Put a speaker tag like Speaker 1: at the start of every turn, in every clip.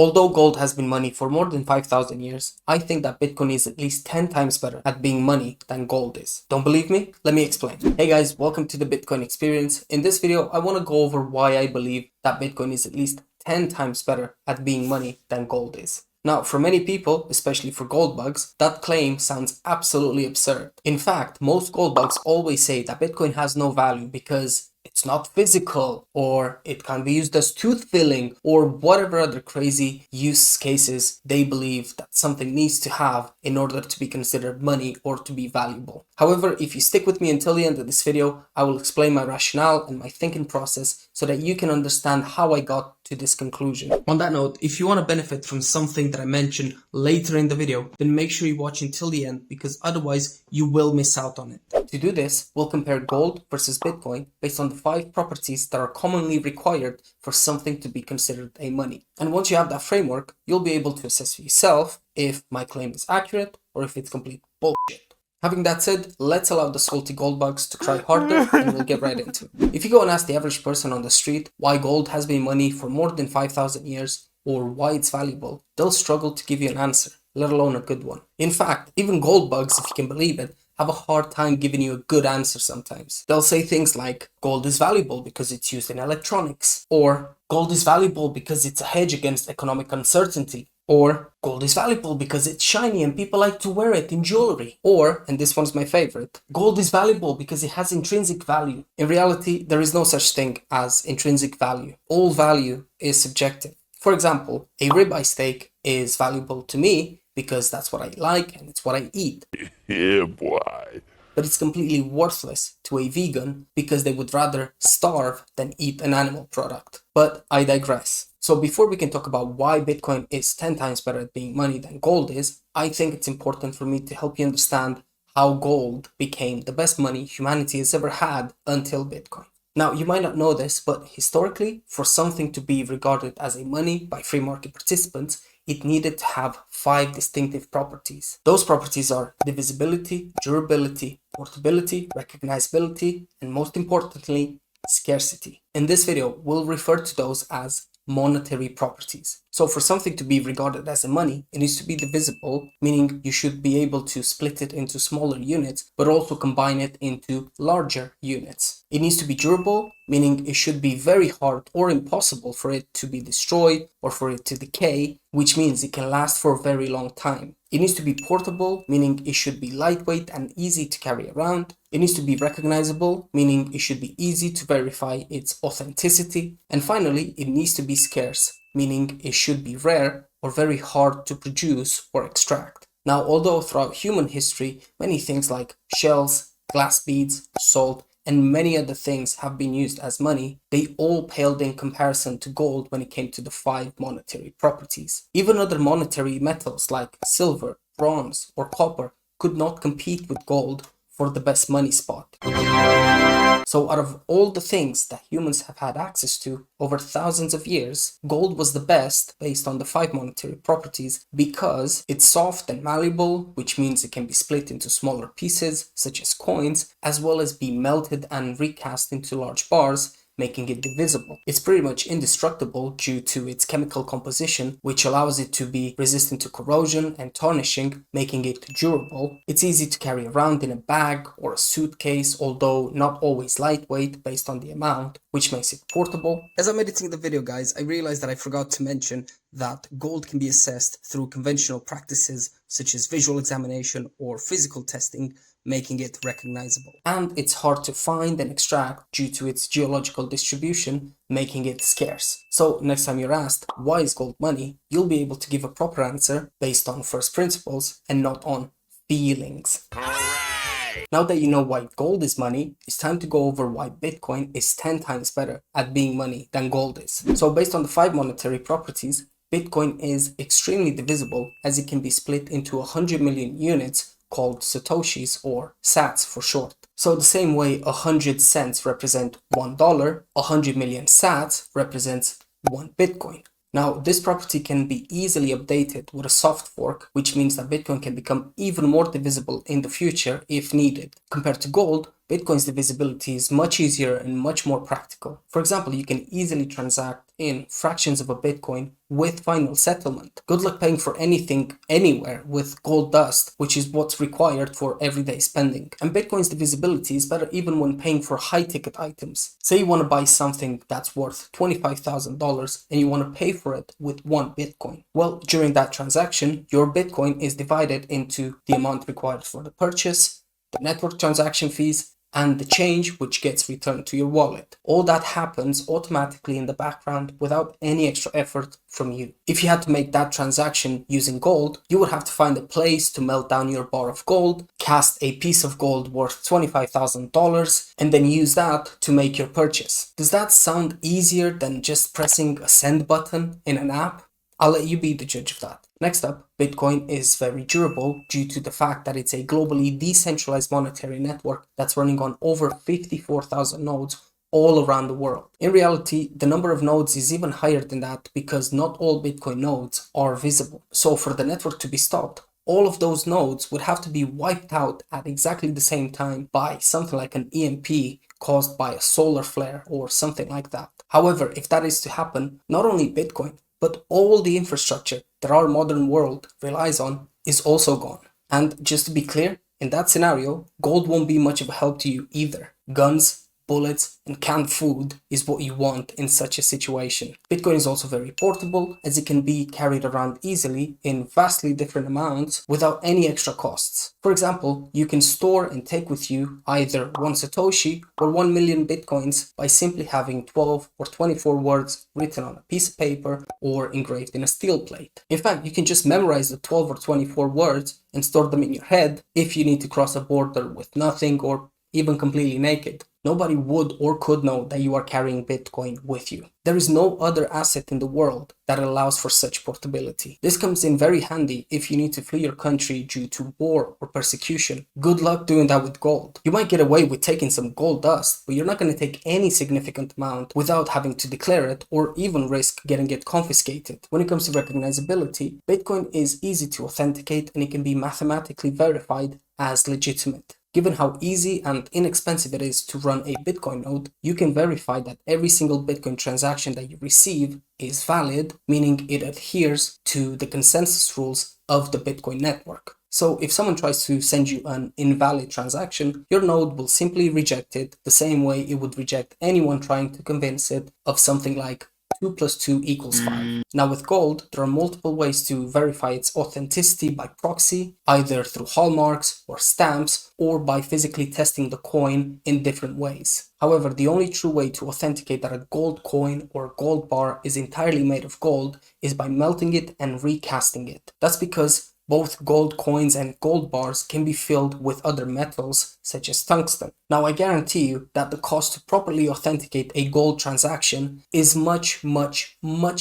Speaker 1: Although gold has been money for more than 5,000 years, I think that Bitcoin is at least 10 times better at being money than gold is. Don't believe me? Let me explain. Hey guys, welcome to the Bitcoin experience. In this video, I want to go over why I believe that Bitcoin is at least 10 times better at being money than gold is. Now, for many people, especially for gold bugs, that claim sounds absolutely absurd. In fact, most gold bugs always say that Bitcoin has no value because it's not physical, or it can be used as tooth filling, or whatever other crazy use cases they believe that something needs to have in order to be considered money or to be valuable. However, if you stick with me until the end of this video, I will explain my rationale and my thinking process so that you can understand how I got to this conclusion. On that note, if you want to benefit from something that I mentioned later in the video, then make sure you watch until the end because otherwise you will miss out on it. To do this, we'll compare gold versus Bitcoin based on the 5 properties that are commonly required for something to be considered a money. And once you have that framework, you'll be able to assess for yourself if my claim is accurate or if it's complete bullshit. Having that said, let's allow the salty gold bugs to try harder and we'll get right into it. If you go and ask the average person on the street why gold has been money for more than 5,000 years or why it's valuable, they'll struggle to give you an answer, let alone a good one. In fact, even gold bugs, if you can believe it, have a hard time giving you a good answer sometimes. They'll say things like, gold is valuable because it's used in electronics, or gold is valuable because it's a hedge against economic uncertainty, or gold is valuable because it's shiny and people like to wear it in jewelry. Or, and this one's my favorite, gold is valuable because it has intrinsic value. In reality, there is no such thing as intrinsic value. All value is subjective. For example, a ribeye steak is valuable to me because that's what I like and it's what I eat.
Speaker 2: Yeah, boy.
Speaker 1: But it's completely worthless to a vegan because they would rather starve than eat an animal product. But I digress. So before we can talk about why Bitcoin is 10 times better at being money than gold is, I think it's important for me to help you understand how gold became the best money humanity has ever had until Bitcoin. Now, you might not know this, but historically, for something to be regarded as a money by free market participants, it needed to have 5 distinctive properties. Those properties are divisibility, durability, portability, recognizability, and most importantly, scarcity. In this video, we'll refer to those as monetary properties. So for something to be regarded as a money, it needs to be divisible, meaning you should be able to split it into smaller units, but also combine it into larger units. It needs to be durable, meaning it should be very hard or impossible for it to be destroyed or for it to decay, which means it can last for a very long time. It needs to be portable, meaning it should be lightweight and easy to carry around. It needs to be recognizable, meaning it should be easy to verify its authenticity. And finally, it needs to be scarce, meaning it should be rare or very hard to produce or extract. Now, although throughout human history, many things like shells, glass beads, salt, and many other things have been used as money, they all paled in comparison to gold when it came to the 5 monetary properties. Even other monetary metals like silver, bronze, or copper could not compete with gold for the best money spot. So out of all the things that humans have had access to over thousands of years, gold was the best based on the 5 monetary properties because it's soft and malleable, which means it can be split into smaller pieces, such as coins, as well as be melted and recast into large bars, making it divisible. It's pretty much indestructible due to its chemical composition, which allows it to be resistant to corrosion and tarnishing, making it durable. It's easy to carry around in a bag or a suitcase, although not always lightweight based on the amount, which makes it portable. As I'm editing the video, guys, I realized that I forgot to mention that gold can be assessed through conventional practices such as visual examination or physical testing, making it recognizable. And it's hard to find and extract due to its geological distribution, making it scarce. So next time you're asked, why is gold money? You'll be able to give a proper answer based on first principles and not on feelings.
Speaker 2: Hooray!
Speaker 1: Now that you know why gold is money, it's time to go over why Bitcoin is 10 times better at being money than gold is. So based on the 5 monetary properties, Bitcoin is extremely divisible as it can be split into 100 million units called satoshis or sats for short. So the same way 100 cents represent $1, 100 million sats represents 1 Bitcoin. Now, this property can be easily updated with a soft fork, which means that Bitcoin can become even more divisible in the future if needed. Compared to gold, Bitcoin's divisibility is much easier and much more practical. For example, you can easily transact in fractions of a Bitcoin with final settlement. Good luck paying for anything anywhere with gold dust, which is what's required for everyday spending. And Bitcoin's divisibility is better even when paying for high ticket items. Say you want to buy something that's worth $25,000 and you want to pay for it with one Bitcoin. Well, during that transaction, your Bitcoin is divided into the amount required for the purchase, the network transaction fees, and the change which gets returned to your wallet. All that happens automatically in the background without any extra effort from you. If you had to make that transaction using gold, you would have to find a place to melt down your bar of gold, cast a piece of gold worth $25,000, and then use that to make your purchase. Does that sound easier than just pressing a send button in an app? I'll let you be the judge of that. Next up, Bitcoin is very durable due to the fact that it's a globally decentralized monetary network that's running on over 54,000 nodes all around the world. In reality, the number of nodes is even higher than that because not all Bitcoin nodes are visible. So for the network to be stopped, all of those nodes would have to be wiped out at exactly the same time by something like an EMP caused by a solar flare or something like that. However, if that is to happen, not only Bitcoin, but all the infrastructure that our modern world relies on is also gone. And just to be clear, in that scenario, gold won't be much of a help to you either. Guns, bullets, and canned food is what you want in such a situation. Bitcoin is also very portable as it can be carried around easily in vastly different amounts without any extra costs. For example, you can store and take with you either 1 satoshi or 1 million bitcoins by simply having 12 or 24 words written on a piece of paper or engraved in a steel plate. In fact, you can just memorize the 12 or 24 words and store them in your head if you need to cross a border with nothing or even completely naked. Nobody would or could know that you are carrying Bitcoin with you. There is no other asset in the world that allows for such portability. This comes in very handy if you need to flee your country due to war or persecution. Good luck doing that with gold. You might get away with taking some gold dust, but you're not going to take any significant amount without having to declare it or even risk getting it confiscated. When it comes to recognizability, Bitcoin is easy to authenticate and it can be mathematically verified as legitimate. Given how easy and inexpensive it is to run a Bitcoin node, you can verify that every single Bitcoin transaction that you receive is valid, meaning it adheres to the consensus rules of the Bitcoin network. So if someone tries to send you an invalid transaction, your node will simply reject it the same way it would reject anyone trying to convince it of something like 2 plus 2 equals 5. Now with gold, there are multiple ways to verify its authenticity by proxy, either through hallmarks or stamps, or by physically testing the coin in different ways. However, the only true way to authenticate that a gold coin or gold bar is entirely made of gold is by melting it and recasting it. That's because both gold coins and gold bars can be filled with other metals such as tungsten. Now I guarantee you that the cost to properly authenticate a gold transaction is much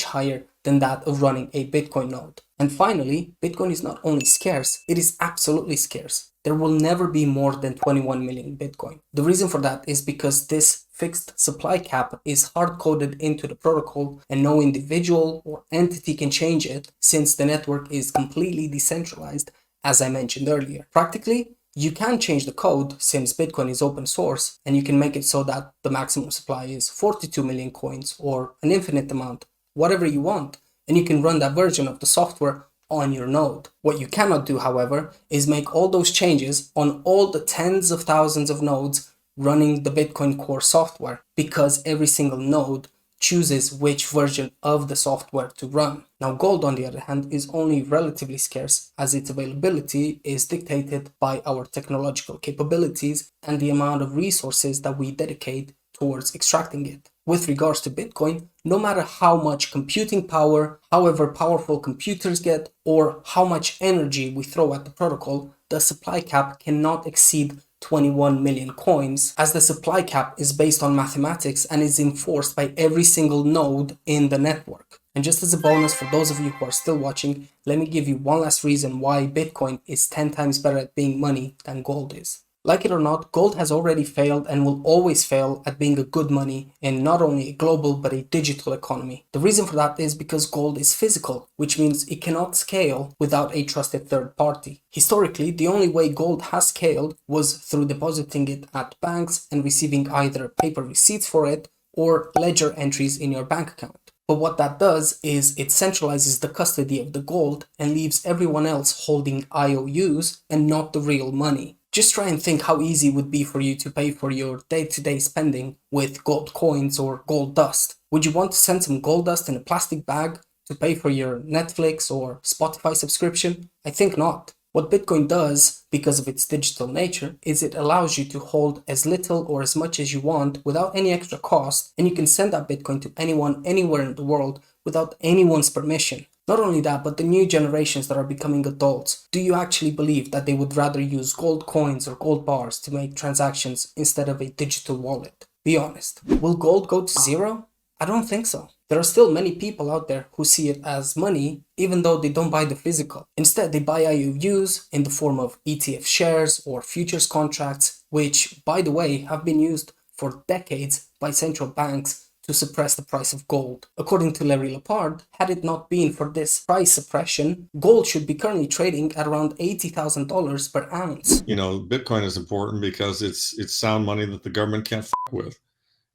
Speaker 1: higher than that of running a Bitcoin node. And finally, Bitcoin is not only scarce, it is absolutely scarce. There will never be more than 21 million Bitcoin. The reason for that is because this fixed supply cap is hard-coded into the protocol and no individual or entity can change it since the network is completely decentralized, as I mentioned earlier. Practically, you can change the code since Bitcoin is open source and you can make it so that the maximum supply is 42 million coins or an infinite amount, whatever you want, and you can run that version of the software on your node. What you cannot do, however, is make all those changes on all the tens of thousands of nodes running the Bitcoin Core software because every single node chooses which version of the software to run. Now gold, on the other hand, is only relatively scarce as its availability is dictated by our technological capabilities and the amount of resources that we dedicate towards extracting it. With regards to Bitcoin, no matter how much computing power, however powerful computers get, or how much energy we throw at the protocol, the supply cap cannot exceed 21 million coins, as the supply cap is based on mathematics and is enforced by every single node in the network. And just as a bonus for those of you who are still watching, let me give you one last reason why Bitcoin is 10 times better at being money than gold is. Like it or not, gold has already failed and will always fail at being a good money in not only a global but a digital economy. The reason for that is because gold is physical, which means it cannot scale without a trusted third party. Historically, the only way gold has scaled was through depositing it at banks and receiving either paper receipts for it or ledger entries in your bank account. But what that does is it centralizes the custody of the gold and leaves everyone else holding IOUs and not the real money. Just try and think how easy it would be for you to pay for your day-to-day spending with gold coins or gold dust. Would you want to send some gold dust in a plastic bag to pay for your Netflix or Spotify subscription? I think not. What Bitcoin does, because of its digital nature, is it allows you to hold as little or as much as you want without any extra cost, and you can send that Bitcoin to anyone, anywhere in the world without anyone's permission. Not only that, but the new generations that are becoming adults, do you actually believe that they would rather use gold coins or gold bars to make transactions instead of a digital wallet? Be honest. Will gold go to zero? I don't think so. There are still many people out there who see it as money, even though they don't buy the physical. Instead, they buy IOUs in the form of ETF shares or futures contracts, which, by the way, have been used for decades by central banks to suppress the price of gold. According to Larry Lepard, had it not been for this price suppression, gold should be currently trading at around $80,000 per ounce.
Speaker 3: You know, Bitcoin is important because it's sound money that the government can't fuck with.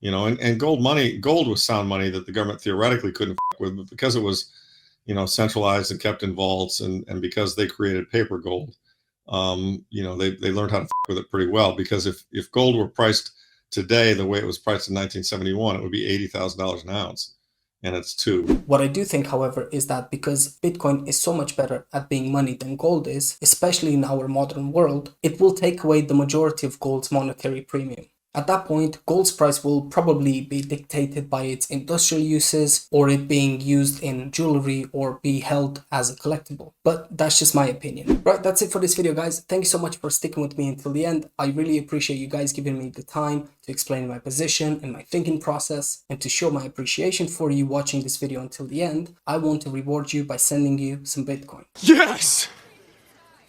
Speaker 3: You know, and gold was sound money that the government theoretically couldn't fuck with, but because it was, you know, centralized and kept in vaults, and because they created paper gold, you know, they learned how to fuck with it pretty well. Because if gold were priced today the way it was priced in 1971, it would be $80,000 an ounce, and it's $2.
Speaker 1: What I do think, however, is that because Bitcoin is so much better at being money than gold is, especially in our modern world, it will take away the majority of gold's monetary premium. At that point, gold's price will probably be dictated by its industrial uses or it being used in jewelry or be held as a collectible. But that's just my opinion. Right, that's it for this video, guys. Thank you so much for sticking with me until the end. I really appreciate you guys giving me the time to explain my position and my thinking process, and to show my appreciation for you watching this video until the end. I want to reward you by sending you some Bitcoin.
Speaker 2: Yes!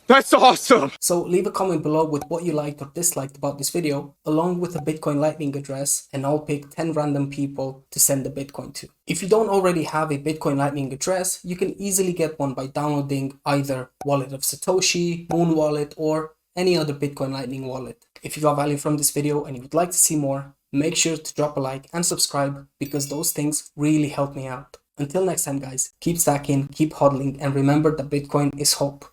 Speaker 2: That's awesome!
Speaker 1: So leave a comment below with what you liked or disliked about this video, along with a Bitcoin Lightning address, and I'll pick 10 random people to send the Bitcoin to. If you don't already have a Bitcoin Lightning address, you can easily get one by downloading either Wallet of Satoshi, Moon Wallet, or any other Bitcoin Lightning wallet. If you got value from this video and you would like to see more, make sure to drop a like and subscribe, because those things really help me out. Until next time, guys, keep stacking, keep hodling, and remember that Bitcoin is hope.